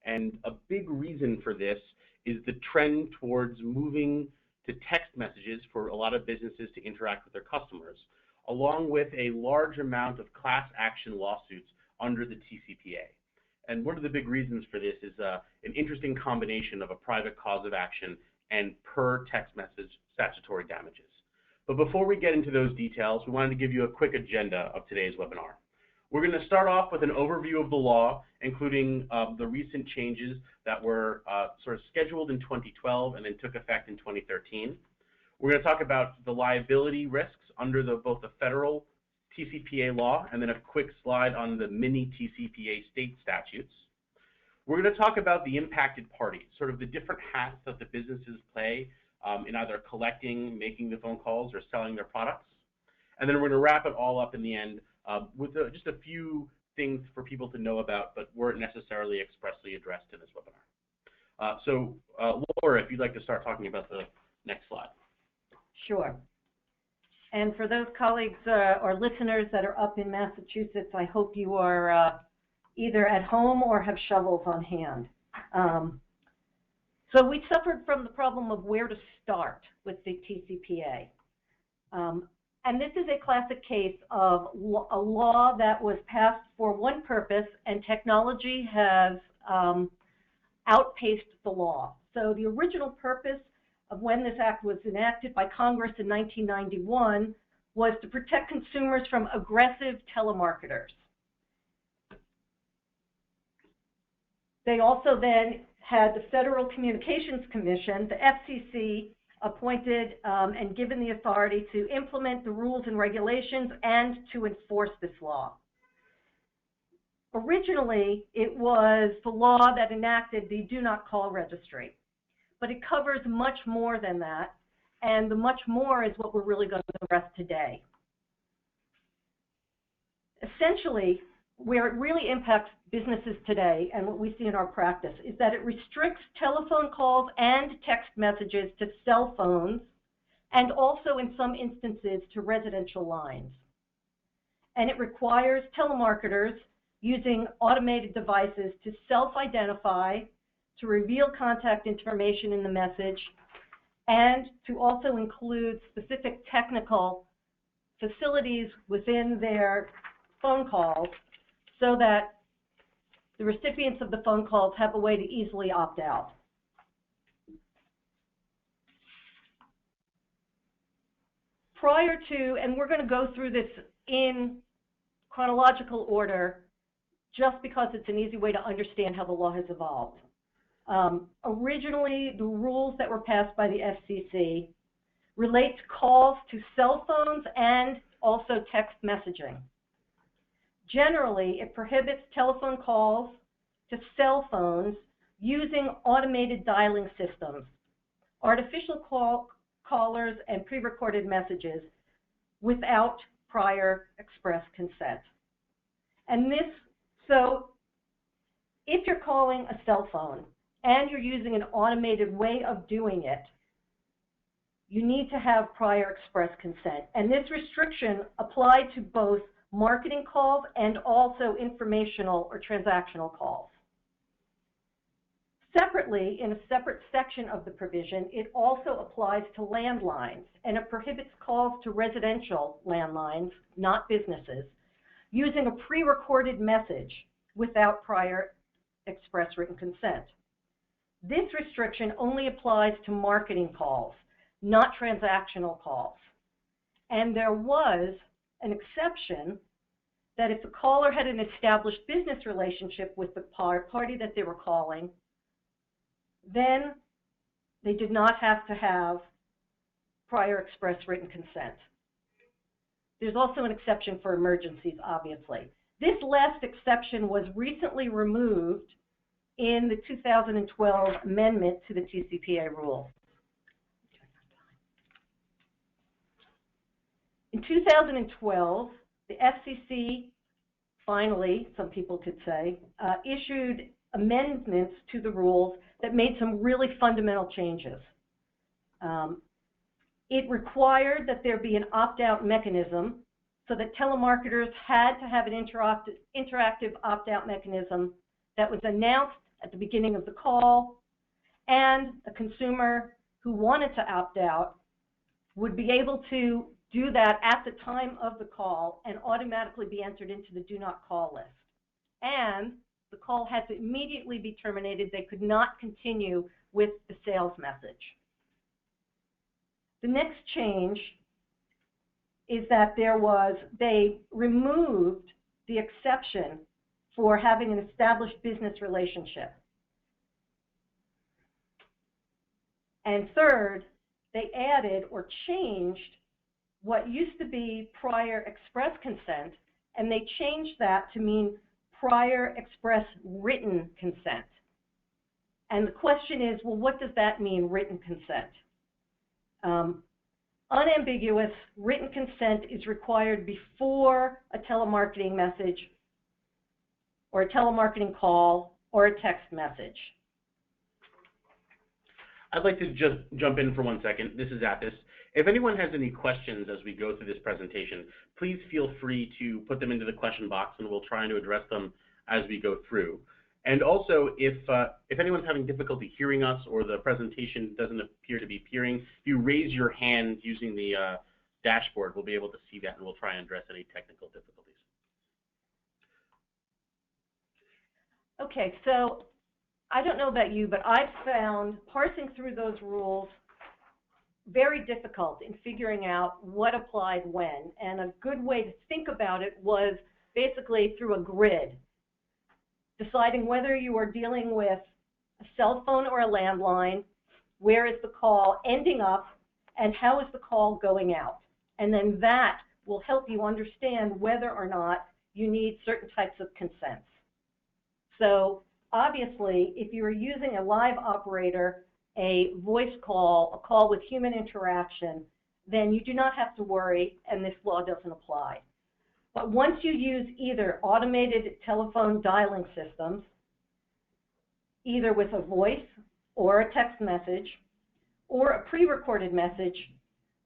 And a big reason for this is the trend towards moving to text messages for a lot of businesses to interact with their customers, along with a large amount of class action lawsuits under the TCPA. And one of the big reasons for this is an interesting combination of a private cause of action and per text message statutory damages. But before we get into those details, we wanted to give you a quick agenda of today's webinar. We're going to start off with an overview of the law, including the recent changes that were sort of scheduled in 2012 and then took effect in 2013. We're going to talk about the liability risks under both the federal TCPA law and then a quick slide on the mini TCPA state statutes. We're going to talk about the impacted parties, sort of the different hats that the businesses play in either collecting, making the phone calls, or selling their products. And then we're going to wrap it all up in the end with just a few things for people to know about, but weren't necessarily expressly addressed in this webinar. So Laura, if you'd like to start talking about the next slide. Sure. And for those colleagues or listeners that are up in Massachusetts, I hope you are either at home or have shovels on hand. So we suffered from the problem of where to start with the TCPA. And this is a classic case of a law that was passed for one purpose, and technology has outpaced the law. So the original purpose of when this act was enacted by Congress in 1991 was to protect consumers from aggressive telemarketers. They also then had the Federal Communications Commission, the FCC, appointed and given the authority to implement the rules and regulations and to enforce this law. Originally, it was the law that enacted the Do Not Call registry, but it covers much more than that, and the much more is what we're really going to address today. Essentially, where it really impacts businesses today and what we see in our practice is that it restricts telephone calls and text messages to cell phones and also in some instances to residential lines. And it requires telemarketers using automated devices to self-identify, to reveal contact information in the message, and to also include specific technical facilities within their phone calls so that the recipients of the phone calls have a way to easily opt out. Prior to, and we're going to go through this in chronological order just because it's an easy way to understand how the law has evolved. Originally, the rules that were passed by the FCC relate to calls to cell phones and also text messaging. Generally, it prohibits telephone calls to cell phones using automated dialing systems, artificial callers, and pre-recorded messages without prior express consent. And this, so if you're calling a cell phone and you're using an automated way of doing it, you need to have prior express consent. And this restriction applied to both marketing calls and also informational or transactional calls. Separately, in a separate section of the provision, it also applies to landlines, and it prohibits calls to residential landlines, not businesses, using a pre-recorded message without prior express written consent. This restriction only applies to marketing calls, not transactional calls. And there was an exception that if the caller had an established business relationship with the party that they were calling, then they did not have to have prior express written consent. There's also an exception for emergencies, obviously. This last exception was recently removed in the 2012 amendment to the TCPA rule. In 2012, the FCC finally, some people could say, issued amendments to the rules that made some really fundamental changes. It required that there be an opt-out mechanism so that telemarketers had to have an interactive opt-out mechanism that was announced at the beginning of the call, and a consumer who wanted to opt out would be able to do that at the time of the call and automatically be entered into the do not call list. And the call had to immediately be terminated. They could not continue with the sales message. The next change is that they removed the exception for having an established business relationship. And third, they added or changed what used to be prior express consent, and they changed that to mean prior express written consent. And the question is, well, what does that mean, written consent? Unambiguous written consent is required before a telemarketing message or a telemarketing call or a text message. I'd like to just jump in for 1 second. This is Athis. If anyone has any questions as we go through this presentation, please feel free to put them into the question box and we'll try to address them as we go through. And also, if anyone's having difficulty hearing us or the presentation doesn't appear to be appearing, if you raise your hand using the dashboard, we'll be able to see that and we'll try and address any technical difficulties. Okay, so I don't know about you, but I've found parsing through those rules very difficult in figuring out what applied when. And a good way to think about it was basically through a grid, deciding whether you are dealing with a cell phone or a landline, where is the call ending up, and how is the call going out. And then that will help you understand whether or not you need certain types of consents. So obviously, if you are using a live operator, a voice call, a call with human interaction, then you do not have to worry and this law doesn't apply. But once you use either automated telephone dialing systems, either with a voice or a text message or a pre-recorded message,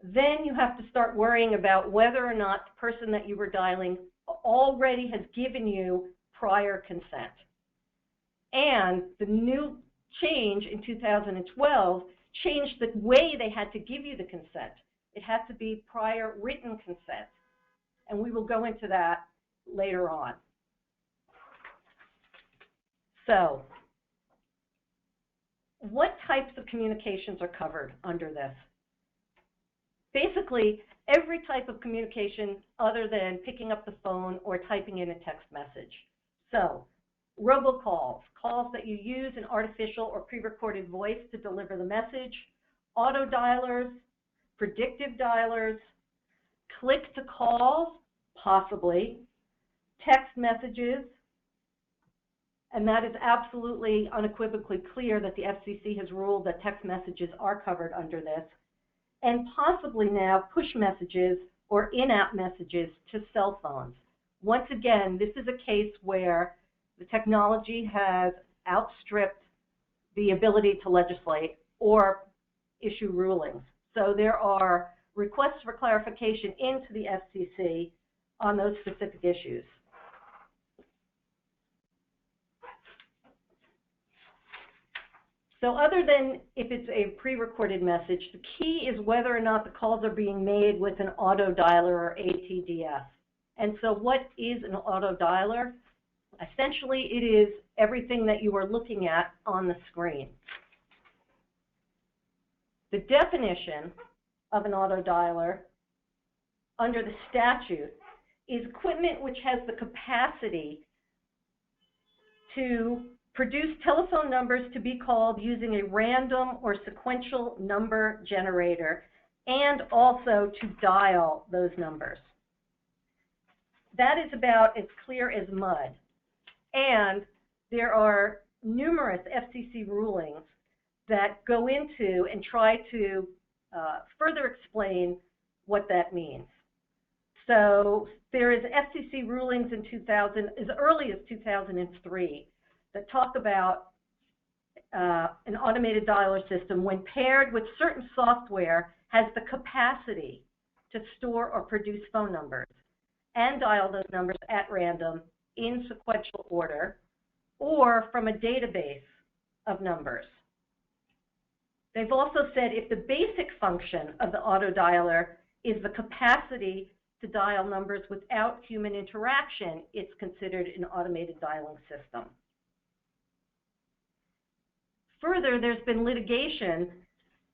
then you have to start worrying about whether or not the person that you were dialing already has given you prior consent. And the new change in 2012 changed the way they had to give you the consent. It had to be prior written consent. And we will go into that later on. So, what types of communications are covered under this? Basically, every type of communication other than picking up the phone or typing in a text message. So, robocalls, calls that you use an artificial or pre-recorded voice to deliver the message, auto dialers, predictive dialers, click-to-calls, possibly, text messages, and that is absolutely unequivocally clear that the FCC has ruled that text messages are covered under this, and possibly now push messages or in-app messages to cell phones. Once again, this is a case where the technology has outstripped the ability to legislate or issue rulings. So there are requests for clarification into the FCC on those specific issues. So other than if it's a pre-recorded message, the key is whether or not the calls are being made with an auto dialer or ATDS. And so what is an auto dialer? Essentially, it is everything that you are looking at on the screen. The definition of an auto dialer under the statute is equipment which has the capacity to produce telephone numbers to be called using a random or sequential number generator and also to dial those numbers. That is about as clear as mud. And there are numerous FCC rulings that go into and try to further explain what that means. So there is FCC rulings in 2000, as early as 2003, that talk about an automated dialer system when paired with certain software has the capacity to store or produce phone numbers and dial those numbers at random in sequential order or from a database of numbers. They've also said if the basic function of the auto dialer is the capacity to dial numbers without human interaction, it's considered an automated dialing system. Further, there's been litigation,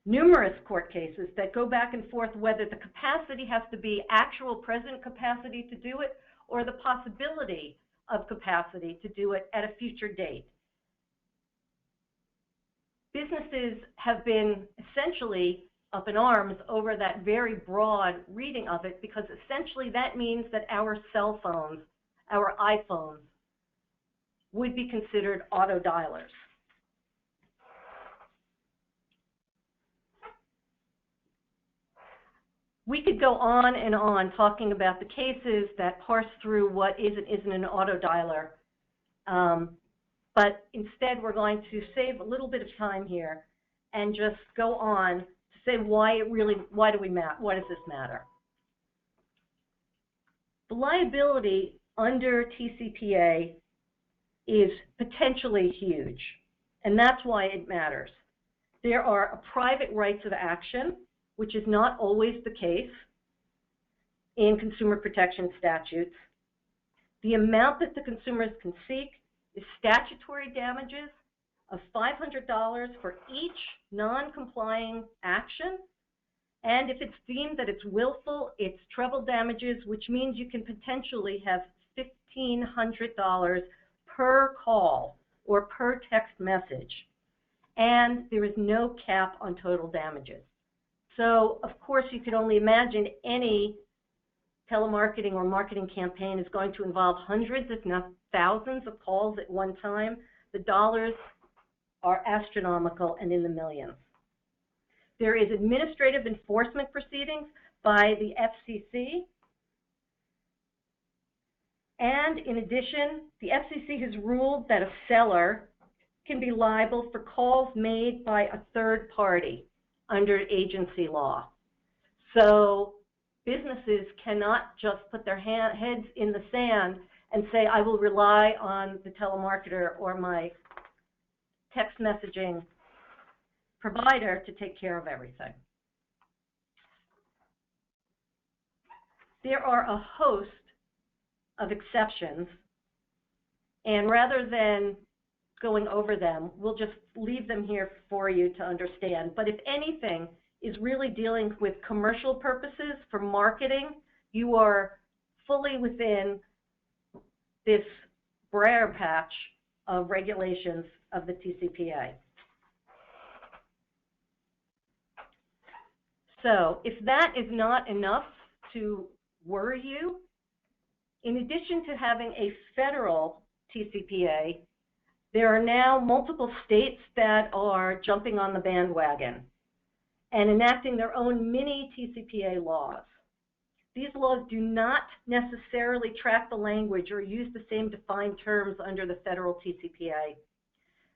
numerous court cases that go back and forth whether the capacity has to be actual present capacity to do it or the possibility of capacity to do it at a future date. Businesses have been essentially up in arms over that very broad reading of it, because essentially that means that our cell phones, our iPhones, would be considered auto dialers. We could go on and on talking about the cases that parse through what is and isn't an auto dialer, but instead we're going to save a little bit of time here and just go on to say why does this matter? The liability under TCPA is potentially huge, and that's why it matters. There are private rights of action, which is not always the case in consumer protection statutes. The amount that the consumers can seek is statutory damages of $500 for each non-complying action, and if it's deemed that it's willful, it's treble damages, which means you can potentially have $1,500 per call or per text message, and there is no cap on total damages. So, of course, you could only imagine any telemarketing or marketing campaign is going to involve hundreds, if not thousands, of calls at one time. The dollars are astronomical and in the millions. There is administrative enforcement proceedings by the FCC. And in addition, the FCC has ruled that a seller can be liable for calls made by a third party under agency law. So businesses cannot just put their heads in the sand and say, I will rely on the telemarketer or my text messaging provider to take care of everything. There are a host of exceptions, and rather than going over them, we'll just leave them here for you to understand. But if anything is really dealing with commercial purposes for marketing, you are fully within this briar patch of regulations of the TCPA. So if that is not enough to worry you, in addition to having a federal TCPA, there are now multiple states that are jumping on the bandwagon and enacting their own mini TCPA laws. These laws do not necessarily track the language or use the same defined terms under the federal TCPA.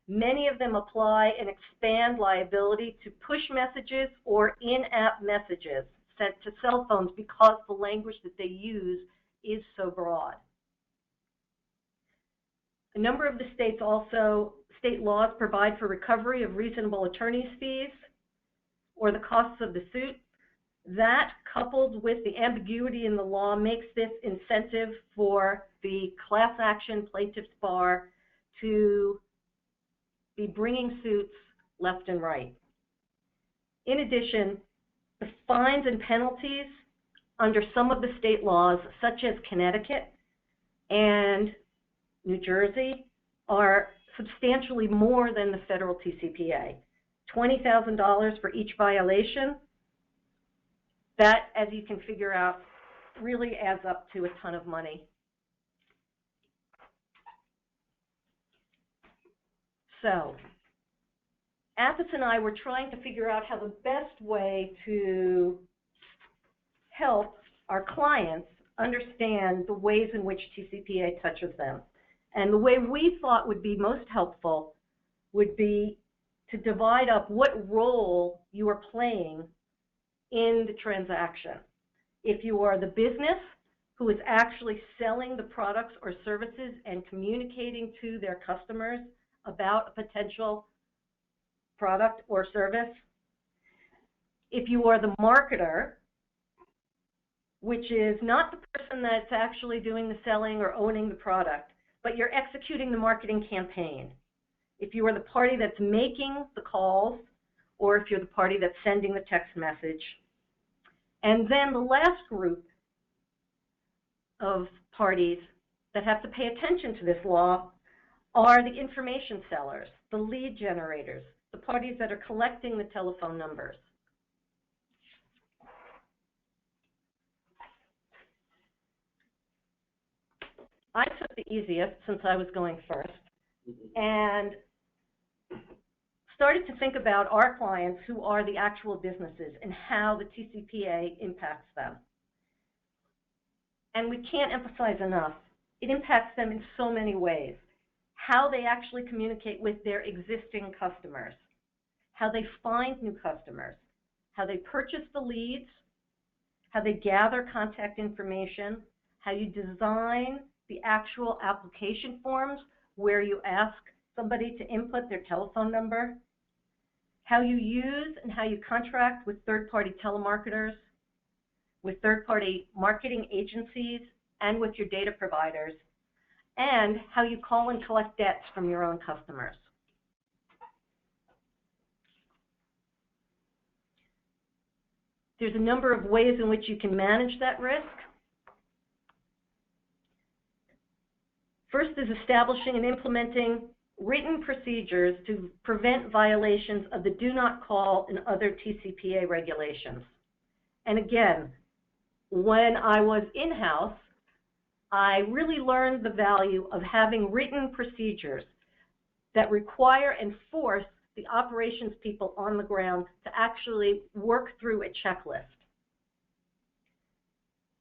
Many of them apply and expand liability to push messages or in-app messages sent to cell phones because the language that they use is so broad. A number of the states also, state laws provide for recovery of reasonable attorney's fees or the costs of the suit. That, coupled with the ambiguity in the law, makes this incentive for the class action plaintiffs bar to be bringing suits left and right. In addition, the fines and penalties under some of the state laws, such as Connecticut and New Jersey, are substantially more than the federal TCPA. $20,000 for each violation. That, as you can figure out, really adds up to a ton of money. So, Athos and I were trying to figure out how the best way to help our clients understand the ways in which TCPA touches them. And the way we thought would be most helpful would be to divide up what role you are playing in the transaction. If you are the business who is actually selling the products or services and communicating to their customers about a potential product or service. If you are the marketer, which is not the person that's actually doing the selling or owning the product, but you're executing the marketing campaign. If you are the party that's making the calls, or if you're the party that's sending the text message. And then the last group of parties that have to pay attention to this law are the information sellers, the lead generators, the parties that are collecting the telephone numbers. I took the easiest since I was going first and started to think about our clients who are the actual businesses and how the TCPA impacts them. And we can't emphasize enough, it impacts them in so many ways. How they actually communicate with their existing customers, how they find new customers, how they purchase the leads, how they gather contact information, how you design the actual application forms where you ask somebody to input their telephone number, how you use and how you contract with third-party telemarketers, with third-party marketing agencies, and with your data providers, and how you call and collect debts from your own customers. There's a number of ways in which you can manage that risk. First is establishing and implementing written procedures to prevent violations of the do not call and other TCPA regulations. And again, when I was in-house, I really learned the value of having written procedures that require and force the operations people on the ground to actually work through a checklist.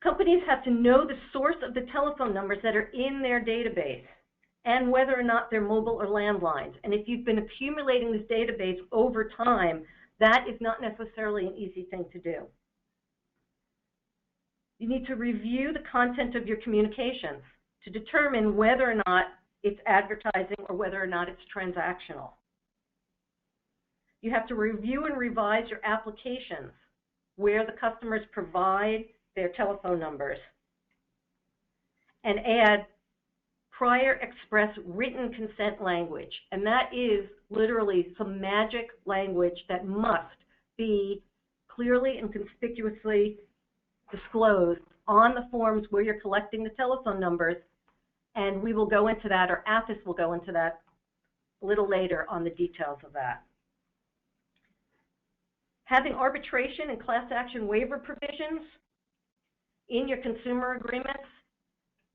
Companies have to know the source of the telephone numbers that are in their database and whether or not they're mobile or landlines. And if you've been accumulating this database over time, that is not necessarily an easy thing to do. You need to review the content of your communications to determine whether or not it's advertising or whether or not it's transactional. You have to review and revise your applications where the customers provide their telephone numbers and add prior express written consent language. And that is literally some magic language that must be clearly and conspicuously disclosed on the forms where you're collecting the telephone numbers, and we will go into that, or ATHIS will go into that a little later on the details of that. Having arbitration and class action waiver provisions in your consumer agreements,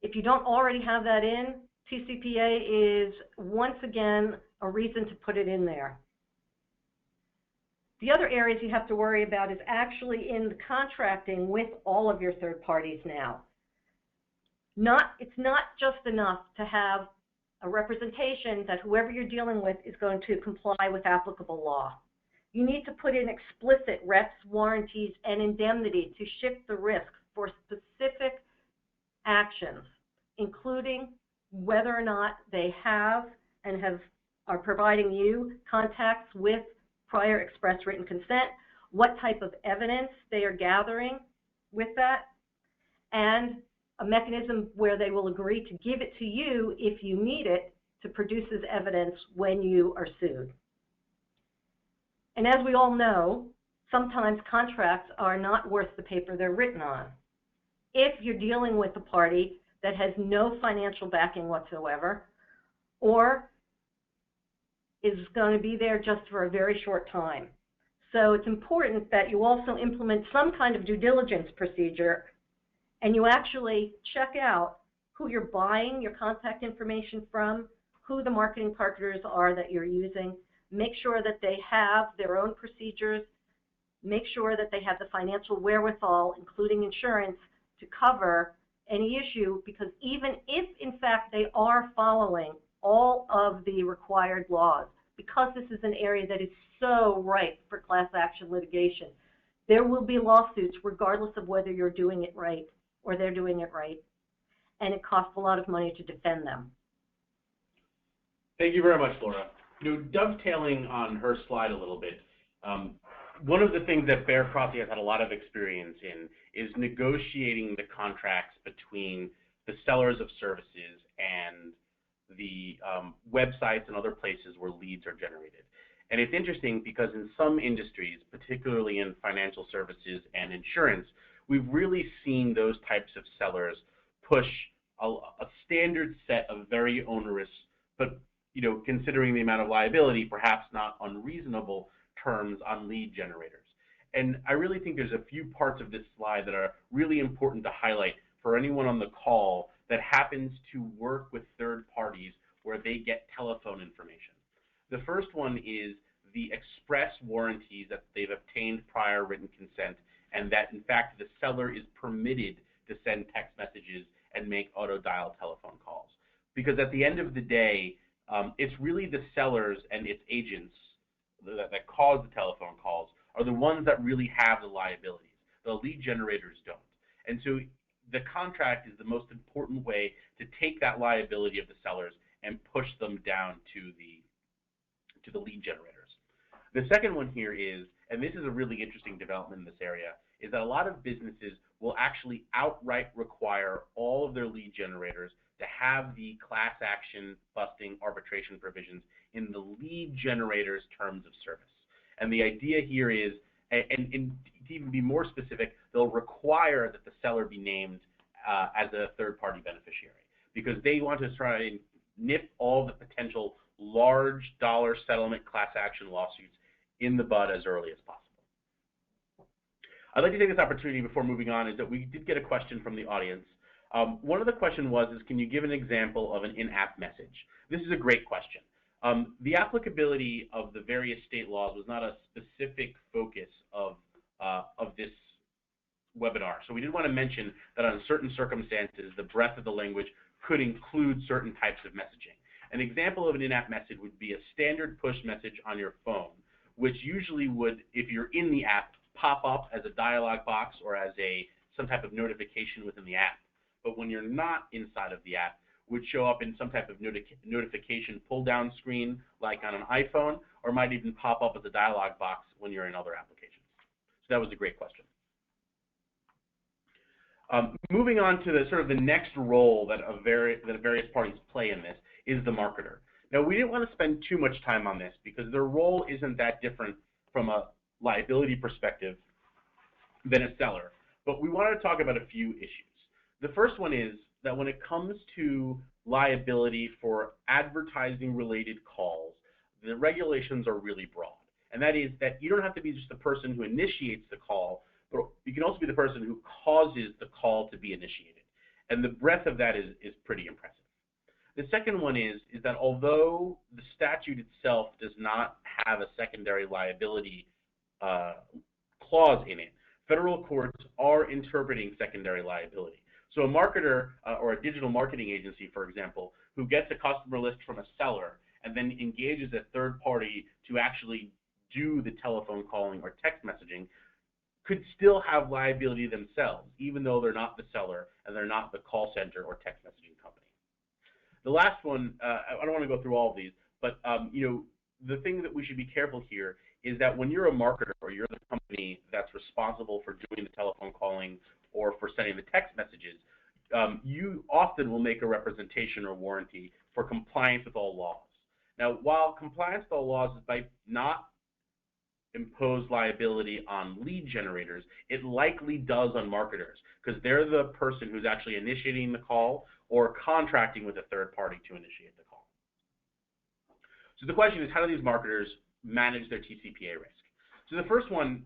if you don't already have that in, TCPA is once again a reason to put it in there. The other areas you have to worry about is actually in the contracting with all of your third parties now. It's not just enough to have a representation that whoever you're dealing with is going to comply with applicable law. You need to put in explicit reps, warranties, and indemnity to shift the risk for specific actions, including whether or not they have and are providing you contacts with prior express written consent, what type of evidence they are gathering with that, and a mechanism where they will agree to give it to you if you need it to produce as evidence when you are sued. And as we all know, sometimes contracts are not worth the paper they're written on. If you're dealing with a party that has no financial backing whatsoever, or is going to be there just for a very short time. So it's important that you also implement some kind of due diligence procedure and you actually check out who you're buying your contact information from, who the marketing partners are that you're using, make sure that they have their own procedures, make sure that they have the financial wherewithal, including insurance, to cover any issue, because even if, in fact, they are following all of the required laws, because this is an area that is so ripe for class action litigation, there will be lawsuits regardless of whether you're doing it right or they're doing it right, and it costs a lot of money to defend them. Thank you very much, Laura. Dovetailing on her slide a little bit, one of the things that Baer Crossey has had a lot of experience in is negotiating the contracts between the sellers of services and the websites and other places where leads are generated. And it's interesting because in some industries, particularly in financial services and insurance, we've really seen those types of sellers push a standard set of very onerous, but considering the amount of liability, perhaps not unreasonable terms on lead generators. And I really think there's a few parts of this slide that are really important to highlight for anyone on the call that happens to work with third parties where they get telephone information. The first one is the express warranties that they've obtained prior written consent, and that in fact the seller is permitted to send text messages and make auto dial telephone calls. Because at the end of the day, it's really the sellers and its agents that cause the telephone calls are the ones that really have the liabilities. The lead generators don't. And so the contract is the most important way to take that liability of the sellers and push them down to the lead generators. The second one here is, and this is a really interesting development in this area, is that a lot of businesses will actually outright require all of their lead generators to have the class action busting arbitration provisions in the lead generator's terms of service. And the idea here is, and to even be more specific, they'll require that the seller be named as a third-party beneficiary because they want to try and nip all the potential large dollar settlement class action lawsuits in the bud as early as possible. I'd like to take this opportunity before moving on is that we did get a question from the audience. One of the questions was, can you give an example of an in-app message? This is a great question. The applicability of the various state laws was not a specific focus of this webinar. So we did want to mention that on certain circumstances, the breadth of the language could include certain types of messaging. An example of an in-app message would be a standard push message on your phone, which usually would, if you're in the app, pop up as a dialog box or as some type of notification within the app. But when you're not inside of the app, would show up in some type of notification pull-down screen like on an iPhone, or might even pop up as a dialog box when you're in other applications. So that was a great question. Moving on to the sort of the next role that various parties play in this is the marketer. Now, we didn't want to spend too much time on this because their role isn't that different from a liability perspective than a seller, but we wanted to talk about a few issues. The first one is that when it comes to liability for advertising-related calls, the regulations are really broad. And that is that you don't have to be just the person who initiates the call, but you can also be the person who causes the call to be initiated. And the breadth of that is pretty impressive. The second one is that although the statute itself does not have a secondary liability clause in it, federal courts are interpreting secondary liability. So a marketer or a digital marketing agency, for example, who gets a customer list from a seller and then engages a third party to actually do the telephone calling or text messaging could still have liability themselves, even though they're not the seller and they're not the call center or text messaging company. The last one, I don't want to go through all of these, but the thing that we should be careful here is that when you're a marketer or you're the company that's responsible for doing the telephone calling or for sending the text messages, you often will make a representation or warranty for compliance with all laws. Now, while compliance with all laws might not impose liability on lead generators, it likely does on marketers because they're the person who's actually initiating the call or contracting with a third party to initiate the call. So the question is, how do these marketers manage their TCPA risk? So the first one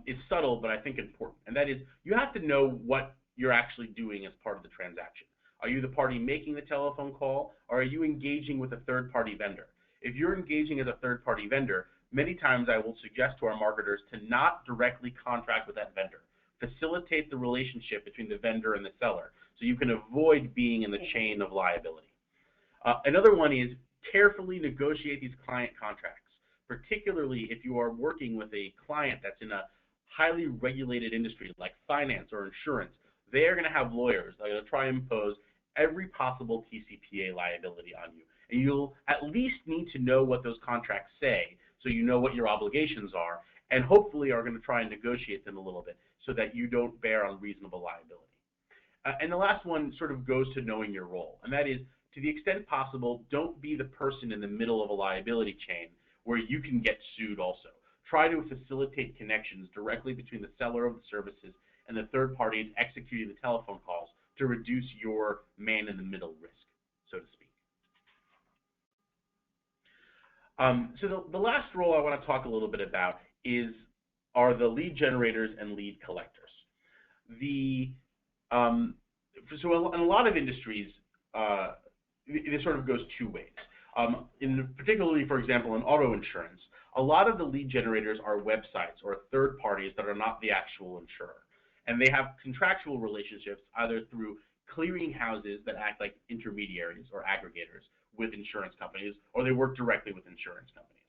is subtle, but I think important, and that is you have to know what you're actually doing as part of the transaction. Are you the party making the telephone call, or are you engaging with a third-party vendor? If you're engaging as a third-party vendor, many times I will suggest to our marketers to not directly contract with that vendor. Facilitate the relationship between the vendor and the seller so you can avoid being in the chain of liability. Another one is carefully negotiate these client contracts, particularly if you are working with a client that's in a highly regulated industry like finance or insurance. They're going to have lawyers that are going to try and impose every possible TCPA liability on you. And you'll at least need to know what those contracts say so you know what your obligations are, and hopefully are going to try and negotiate them a little bit so that you don't bear unreasonable liability. And the last one sort of goes to knowing your role, and that is, to the extent possible, don't be the person in the middle of a liability chain where you can get sued also. Try to facilitate connections directly between the seller of the services and the third parties executing the telephone calls to reduce your man-in-the-middle risk, so to speak. So the last role I want to talk a little bit about are the lead generators and lead collectors. So in a lot of industries, this sort of goes two ways. Particularly, for example, in auto insurance, a lot of the lead generators are websites or third parties that are not the actual insurer. And they have contractual relationships either through clearing houses that act like intermediaries or aggregators with insurance companies, or they work directly with insurance companies.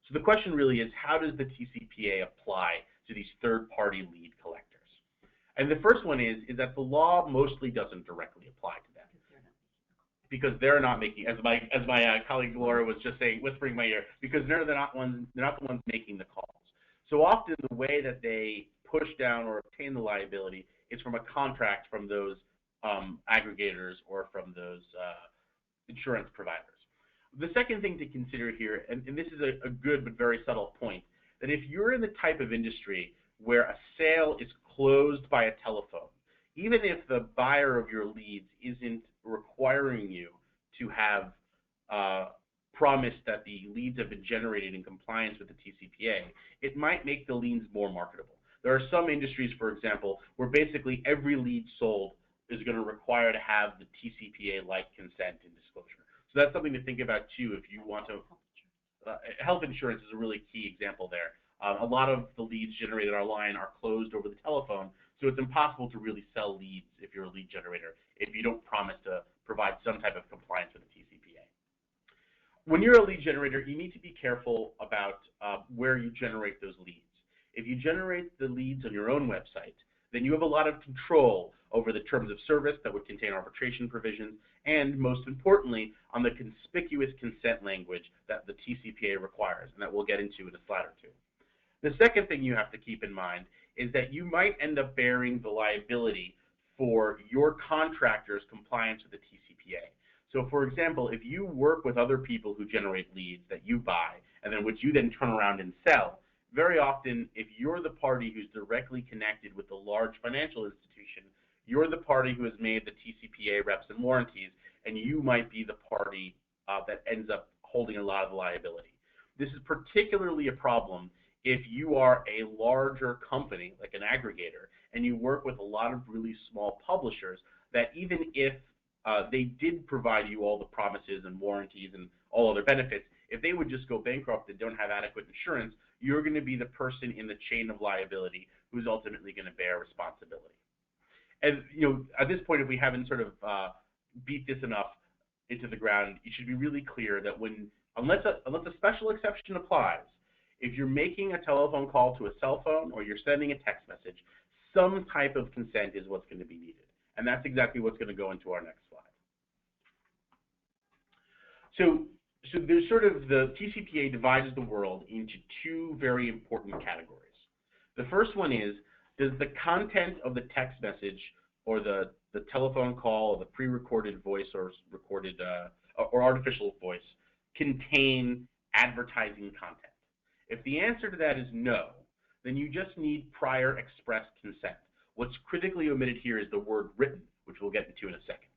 So the question really is, how does the TCPA apply to these third-party lead collectors? And the first one is that the law mostly doesn't directly apply to them, because they're not making, as my colleague Laura was just saying, whispering in my ear, because they're not the ones making the calls. So often the way that they push down or obtain the liability is from a contract from those aggregators or from those insurance providers. The second thing to consider here, and this is a good but very subtle point, that if you're in the type of industry where a sale is closed by a telephone, even if the buyer of your leads isn't requiring you to have promised that the leads have been generated in compliance with the TCPA, it might make the leads more marketable. There are some industries, for example, where basically every lead sold is going to require to have the TCPA-like consent and disclosure. So that's something to think about too if you want to. Health insurance is a really key example there. A lot of the leads generated online are closed over the telephone, so it's impossible to really sell leads if you're a lead generator if you don't promise to provide some type of compliance with the TCPA. When you're a lead generator, you need to be careful about where you generate those leads. If you generate the leads on your own website, then you have a lot of control over the terms of service that would contain arbitration provisions, and most importantly, on the conspicuous consent language that the TCPA requires, and that we'll get into in a slide or two. The second thing you have to keep in mind is that you might end up bearing the liability for your contractor's compliance with the TCPA. So for example, if you work with other people who generate leads that you buy, and then which you then turn around and sell, very often, if you're the party who's directly connected with the large financial institution, you're the party who has made the TCPA reps and warranties, and you might be the party that ends up holding a lot of the liability. This is particularly a problem if you are a larger company, like an aggregator, and you work with a lot of really small publishers that even if they did provide you all the promises and warranties and all other benefits, if they would just go bankrupt and don't have adequate insurance, you're going to be the person in the chain of liability who's ultimately going to bear responsibility. And at this point, if we haven't sort of beat this enough into the ground, you should be really clear that unless a special exception applies, if you're making a telephone call to a cell phone or you're sending a text message, some type of consent is what's going to be needed. And that's exactly what's going to go into our next slide. So there's sort of the TCPA divides the world into two very important categories. The first one is, does the content of the text message or the telephone call or the pre-recorded voice or recorded or artificial voice contain advertising content? If the answer to that is no, then you just need prior express consent. What's critically omitted here is the word written, which we'll get into in a second.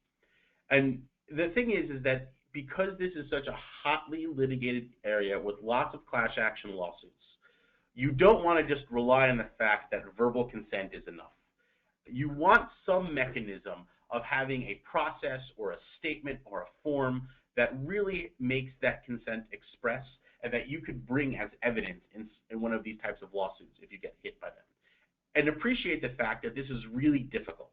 And the thing is that because this is such a hotly litigated area with lots of class action lawsuits, you don't want to just rely on the fact that verbal consent is enough. You want some mechanism of having a process or a statement or a form that really makes that consent express and that you could bring as evidence in one of these types of lawsuits if you get hit by them. And appreciate the fact that this is really difficult.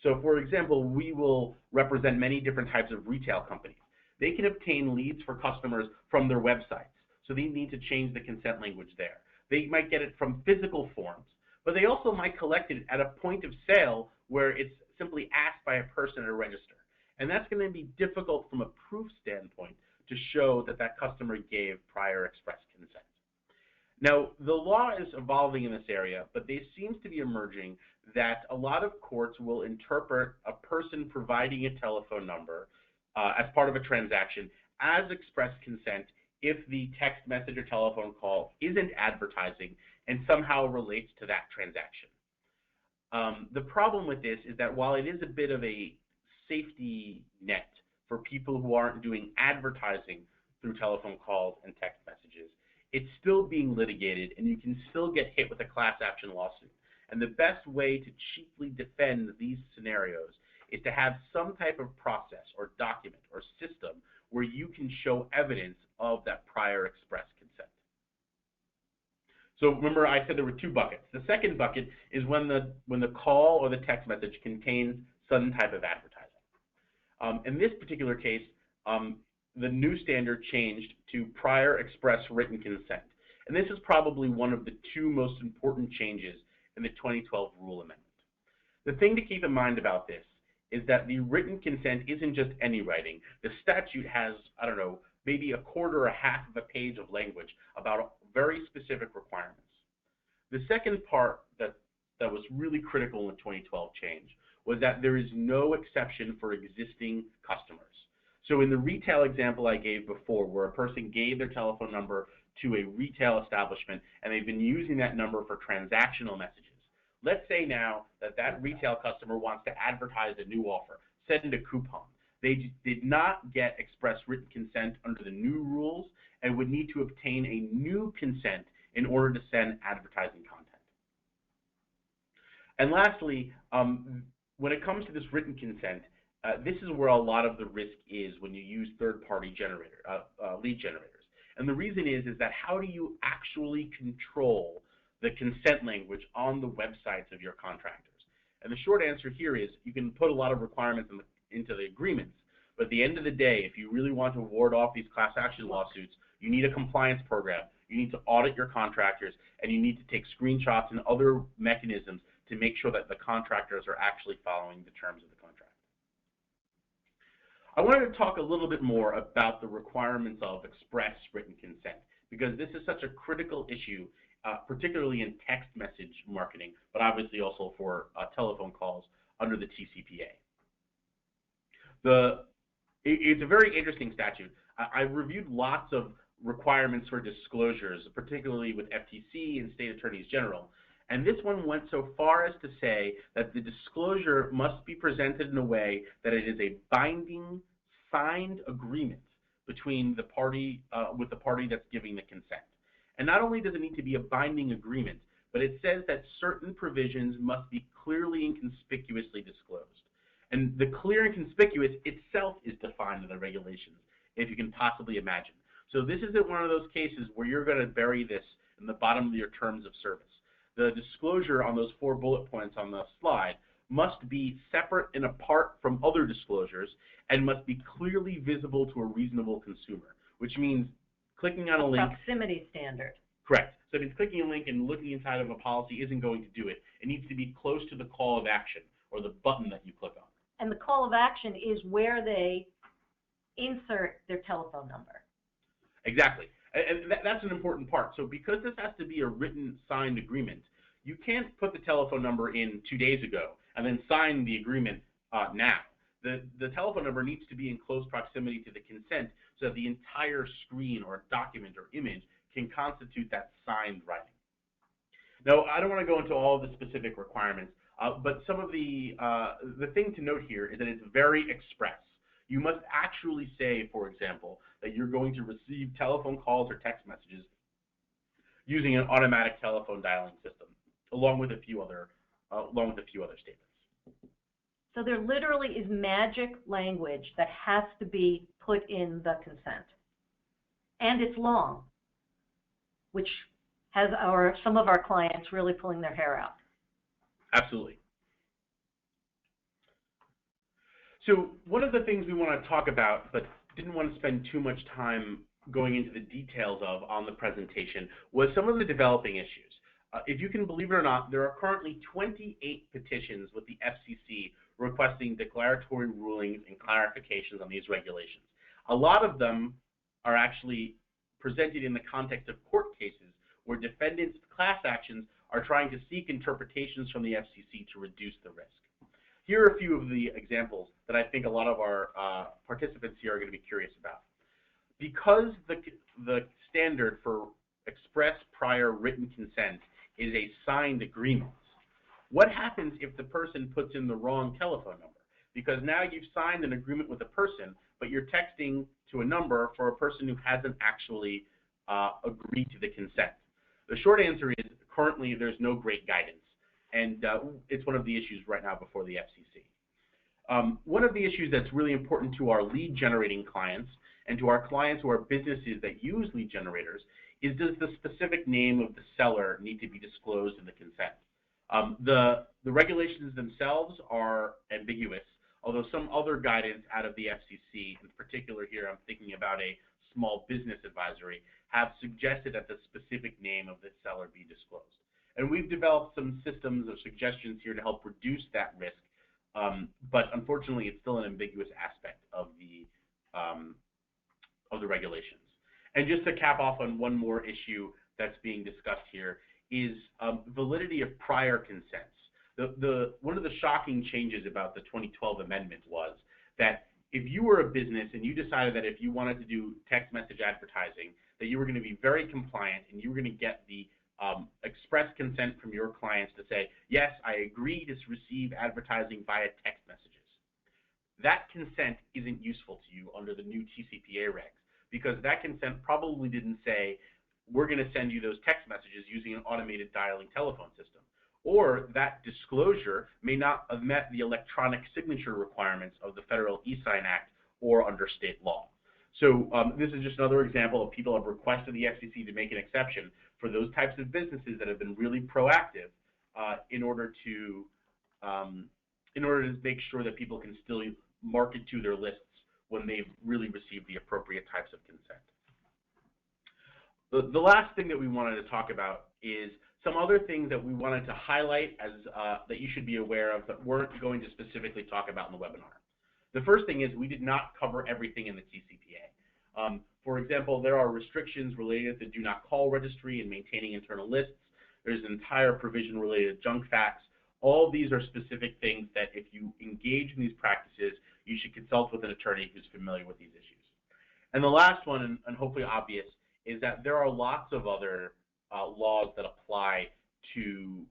So for example, we will represent many different types of retail companies. They can obtain leads for customers from their websites, so they need to change the consent language there. They might get it from physical forms, but they also might collect it at a point of sale where it's simply asked by a person at a register. And that's going to be difficult from a proof standpoint to show that that customer gave prior express consent. Now, the law is evolving in this area, but there seems to be emerging that a lot of courts will interpret a person providing a telephone number as part of a transaction as express consent if the text message or telephone call isn't advertising and somehow relates to that transaction. The problem with this is that while it is a bit of a safety net for people who aren't doing advertising through telephone calls and text messages, it's still being litigated, and you can still get hit with a class action lawsuit. And the best way to cheaply defend these scenarios is to have some type of process or document or system where you can show evidence of that prior express consent. So remember, I said there were two buckets. The second bucket is when the call or the text message contains some type of advertising. In this particular case, the new standard changed to prior express written consent. And this is probably one of the two most important changes in the 2012 Rule Amendment. The thing to keep in mind about this is that the written consent isn't just any writing. The statute has, I don't know, maybe a quarter or half of a page of language about very specific requirements. The second part that was really critical in the 2012 change was that there is no exception for existing customers. So in the retail example I gave before, where a person gave their telephone number to a retail establishment and they've been using that number for transactional messages. Let's say now that that retail customer wants to advertise a new offer, send a coupon. They did not get express written consent under the new rules and would need to obtain a new consent in order to send advertising content. And lastly, when it comes to this written consent, this is where a lot of the risk is when you use third-party lead generators. And the reason is that how do you actually control the consent language on the websites of your contractors? And the short answer here is you can put a lot of requirements into the agreements, but at the end of the day, if you really want to ward off these class action lawsuits, you need a compliance program, you need to audit your contractors, and you need to take screenshots and other mechanisms to make sure that the contractors are actually following the terms of the contract. I wanted to talk a little bit more about the requirements of express written consent, because this is such a critical issue, particularly in text message marketing, but obviously also for telephone calls under the TCPA. It's a very interesting statute. I reviewed lots of requirements for disclosures, particularly with FTC and state attorneys general. And this one went so far as to say that the disclosure must be presented in a way that it is a binding, signed agreement between the party, with the party that's giving the consent. And not only does it need to be a binding agreement, but it says that certain provisions must be clearly and conspicuously disclosed. And the clear and conspicuous itself is defined in the regulations, if you can possibly imagine. So this isn't one of those cases where you're going to bury this in the bottom of your terms of service. The disclosure on those 4 bullet points on the slide must be separate and apart from other disclosures and must be clearly visible to a reasonable consumer, which means clicking on a link. Proximity standard. Correct. So if it's clicking a link and looking inside of a policy isn't going to do it. It needs to be close to the call of action or the button that you click on. And the call of action is where they insert their telephone number. Exactly. And that's an important part. So because this has to be a written, signed agreement, you can't put the telephone number in 2 days ago and then sign the agreement now. The telephone number needs to be in close proximity to the consent so that the entire screen or document or image can constitute that signed writing. Now, I don't want to go into all of the specific requirements, but some of the thing to note here is that it's very express. You must actually say, for example, that you're going to receive telephone calls or text messages using an automatic telephone dialing system, along with a few other statements. So there literally is magic language that has to be put in the consent, and it's long, which has some of our clients really pulling their hair out. Absolutely. So one of the things we want to talk about, but didn't want to spend too much time going into the details of on the presentation, was some of the developing issues. If you can believe it or not, there are currently 28 petitions with the FCC requesting declaratory rulings and clarifications on these regulations. A lot of them are actually presented in the context of court cases where defendants' class actions are trying to seek interpretations from the FCC to reduce the risk. Here are a few of the examples that I think a lot of our participants here are going to be curious about. Because the standard for express prior written consent is a signed agreement, what happens if the person puts in the wrong telephone number? Because now you've signed an agreement with a person, but you're texting to a number for a person who hasn't actually agreed to the consent. The short answer is currently there's no great guidance, and it's one of the issues right now before the FCC. One of the issues that's really important to our lead generating clients and to our clients who are businesses that use lead generators is, does the specific name of the seller need to be disclosed in the consent? The regulations themselves are ambiguous, although some other guidance out of the FCC, in particular here I'm thinking about a small business advisory, have suggested that the specific name of the seller be disclosed. And we've developed some systems of suggestions here to help reduce that risk, but unfortunately it's still an ambiguous aspect of the regulations. And just to cap off on one more issue that's being discussed here is validity of prior consents. One of the shocking changes about the 2012 amendment was that if you were a business and you decided that if you wanted to do text message advertising, that you were going to be very compliant and you were going to get the express consent from your clients to say, yes, I agree to receive advertising via text messages. That consent isn't useful to you under the new TCPA regs, because that consent probably didn't say, we're going to send you those text messages using an automated dialing telephone system. Or that disclosure may not have met the electronic signature requirements of the Federal e-Sign Act or under state law. So this is just another example of people have requested the FCC to make an exception for those types of businesses that have been really proactive in order to make sure that people can still market to their lists when they've really received the appropriate types of consent. The last thing that we wanted to talk about is some other things that we wanted to highlight as that you should be aware of that weren't going to specifically talk about in the webinar. The first thing is we did not cover everything in the TCPA. For example, there are restrictions related to do not call registry and maintaining internal lists. There's an entire provision related to junk fax. All of these are specific things that if you engage in these practices, you should consult with an attorney who's familiar with these issues. And the last one, and hopefully obvious, is that there are lots of other laws that apply to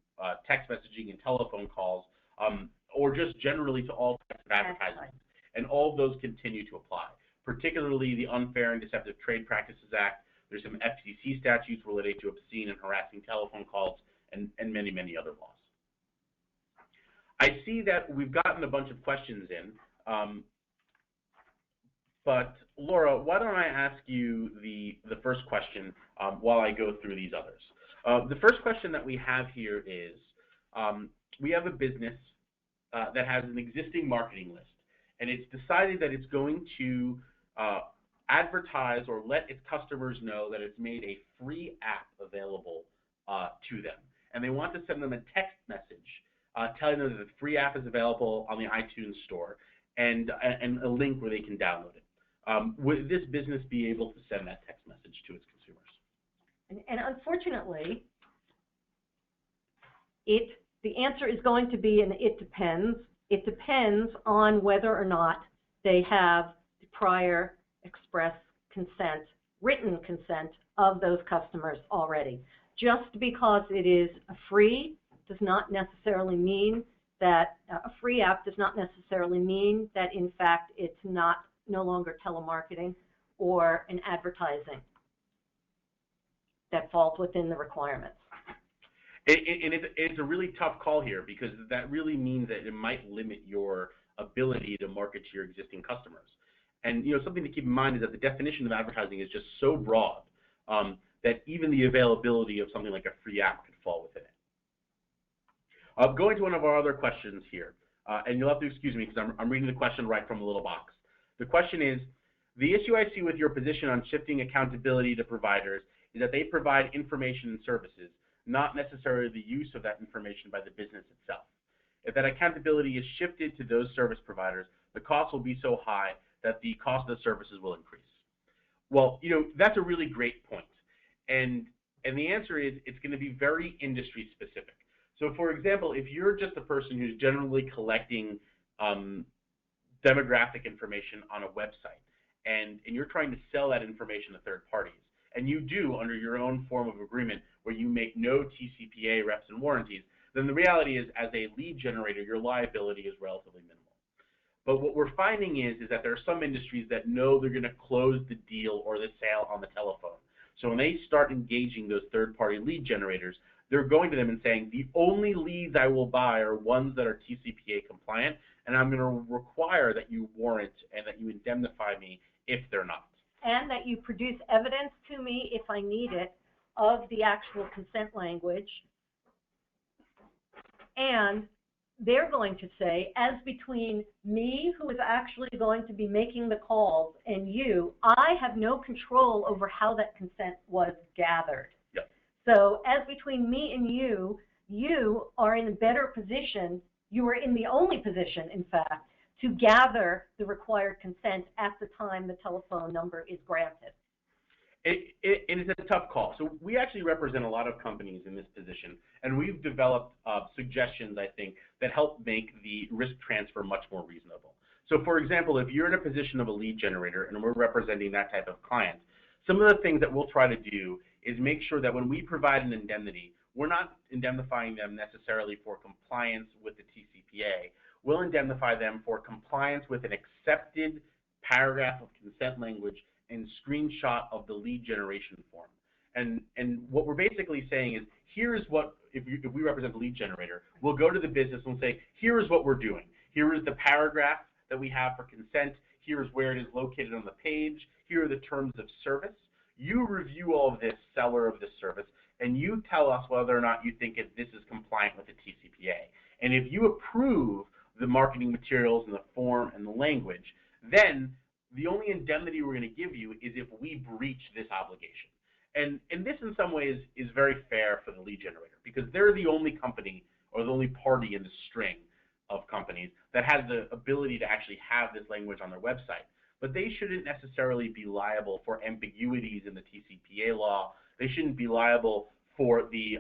text messaging and telephone calls, or just generally to all types of advertising. And all of those continue to apply, particularly the Unfair and Deceptive Trade Practices Act. There's some FCC statutes related to obscene and harassing telephone calls, and many, many other laws. I see that we've gotten a bunch of questions in, but Laura, why don't I ask you the first question while I go through these others. The first question that we have here is, we have a business that has an existing marketing list, and it's decided that it's going to advertise or let its customers know that it's made a free app available to them. And they want to send them a text message telling them that the free app is available on the iTunes store and a link where they can download it. Would this business be able to send that text message to its consumers? And unfortunately, the answer is going to be it depends. It depends on whether or not they have the prior express consent, written consent of those customers already. Just because it is a free does not necessarily mean that a free app does not necessarily mean that in fact it's no longer telemarketing or an advertising that falls within the requirements. And it's a really tough call here, because that really means that it might limit your ability to market to your existing customers. And something to keep in mind is that the definition of advertising is just so broad that even the availability of something like a free app could fall within it. Going to one of our other questions here, and you'll have to excuse me because I'm reading the question right from the little box. The question is, the issue I see with your position on shifting accountability to providers is that they provide information and services, not necessarily the use of that information by the business itself. If that accountability is shifted to those service providers, the cost will be so high that the cost of the services will increase. Well, that's a really great point. And the answer is it's going to be very industry specific. So for example, if you're just a person who's generally collecting demographic information on a website, and you're trying to sell that information to third parties, and you do under your own form of agreement where you make no TCPA reps and warranties, then the reality is as a lead generator, your liability is relatively minimal. But what we're finding is that there are some industries that know they're going to close the deal or the sale on the telephone. So when they start engaging those third-party lead generators, they're going to them and saying, the only leads I will buy are ones that are TCPA compliant, and I'm going to require that you warrant and that you indemnify me if they're not. And that you produce evidence to me, if I need it, of the actual consent language. And they're going to say, as between me, who is actually going to be making the calls, and you, I have no control over how that consent was gathered. Yep. So as between me and you, you are in a better position, you are in the only position, in fact, to gather the required consent at the time the telephone number is granted. It is a tough call. So we actually represent a lot of companies in this position, and we've developed suggestions, I think, that help make the risk transfer much more reasonable. So for example, if you're in a position of a lead generator and we're representing that type of client, some of the things that we'll try to do is make sure that when we provide an indemnity, we're not indemnifying them necessarily for compliance with the TCPA. We'll indemnify them for compliance with an accepted paragraph of consent language and screenshot of the lead generation form. And what we're basically saying is, here is what, if we represent the lead generator, we'll go to the business and say, here is what we're doing. Here is the paragraph that we have for consent. Here is where it is located on the page. Here are the terms of service. You review all of this, seller of this service, and you tell us whether or not you think this is compliant with the TCPA. And if you approve the marketing materials and the form and the language, then the only indemnity we're going to give you is if we breach this obligation. And this in some ways is very fair for the lead generator, because they're the only company or the only party in the string of companies that has the ability to actually have this language on their website. But they shouldn't necessarily be liable for ambiguities in the TCPA law. They shouldn't be liable for the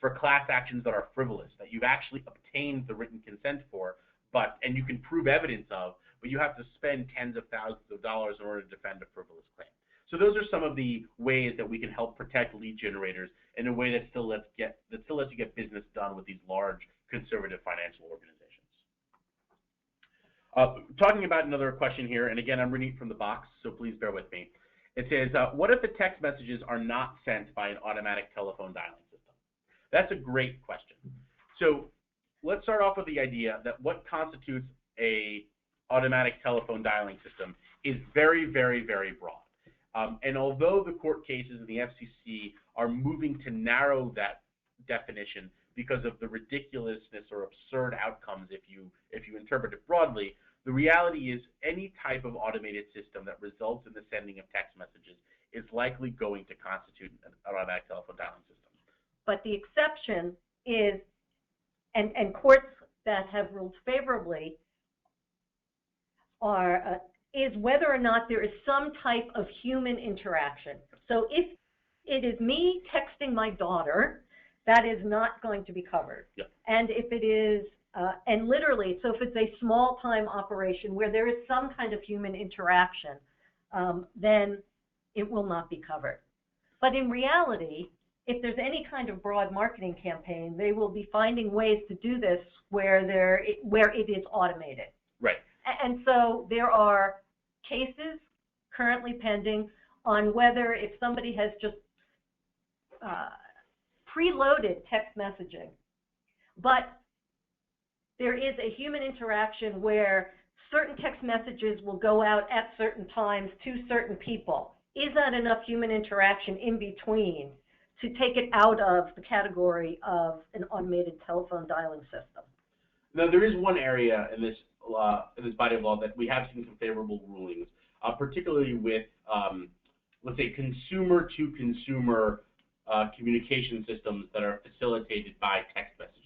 for class actions that are frivolous, that you've actually obtained the written consent for, and you can prove evidence of, but you have to spend tens of thousands of dollars in order to defend a frivolous claim. So those are some of the ways that we can help protect lead generators in a way that still lets you get business done with these large conservative financial organizations. Talking about another question here, and again, I'm reading from the box, so please bear with me. It says, what if the text messages are not sent by an automatic telephone dialing system? That's a great question. So let's start off with the idea that what constitutes a automatic telephone dialing system is very, very, very broad. And although the court cases and the FCC are moving to narrow that definition because of the ridiculousness or absurd outcomes if you interpret it broadly, the reality is any type of automated system that results in the sending of text messages is likely going to constitute an automatic telephone dialing system. But the exception is, and courts that have ruled favorably are, is whether or not there is some type of human interaction. So if it is me texting my daughter, that is not going to be covered. Yep. And if it is, and literally, so if it's a small time operation where there is some kind of human interaction, then it will not be covered. But in reality, if there's any kind of broad marketing campaign, they will be finding ways to do this where it is automated. Right. And so there are cases currently pending on whether if somebody has just preloaded text messaging, but there is a human interaction where certain text messages will go out at certain times to certain people. Is that enough human interaction in between to take it out of the category of an automated telephone dialing system? Now, there is one area in this body of law that we have seen some favorable rulings, particularly with, let's say, consumer-to-consumer communication systems that are facilitated by text messages.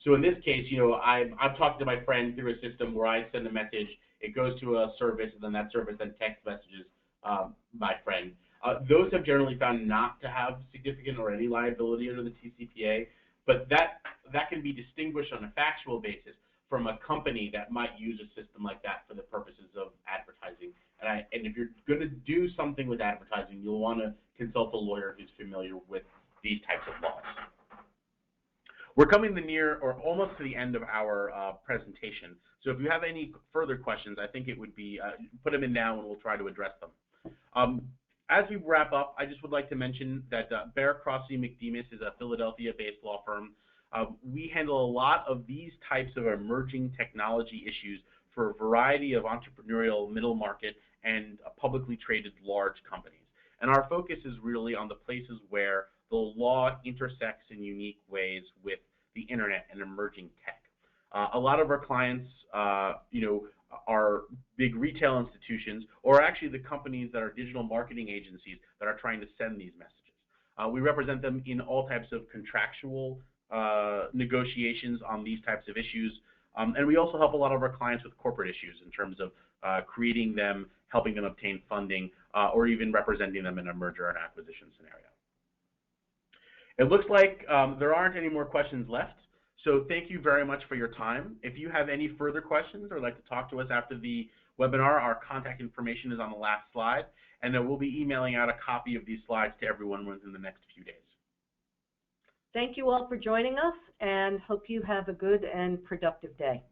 So in this case, you know, I've talked to my friend through a system where I send a message, it goes to a service, and then that service then text messages my friend. Those have generally found not to have significant or any liability under the TCPA, but that can be distinguished on a factual basis from a company that might use a system like that for the purposes of advertising. And if you're going to do something with advertising, you'll want to consult a lawyer who's familiar with these types of laws. We're coming to near or almost to the end of our presentation. So if you have any further questions, I think it would be, put them in now and we'll try to address them. As we wrap up, I just would like to mention that Baer Crossey McDemus is a Philadelphia-based law firm. We handle a lot of these types of emerging technology issues for a variety of entrepreneurial middle market and publicly traded large companies. And our focus is really on the places where the law intersects in unique ways with the internet and emerging tech. A lot of our clients, you know, are big retail institutions, or actually the companies that are digital marketing agencies that are trying to send these messages. We represent them in all types of contractual negotiations on these types of issues, and we also help a lot of our clients with corporate issues in terms of creating them, helping them obtain funding, or even representing them in a merger and acquisition scenario. It looks like there aren't any more questions left. So thank you very much for your time. If you have any further questions or like to talk to us after the webinar, our contact information is on the last slide, and then we'll be emailing out a copy of these slides to everyone within the next few days. Thank you all for joining us, and hope you have a good and productive day.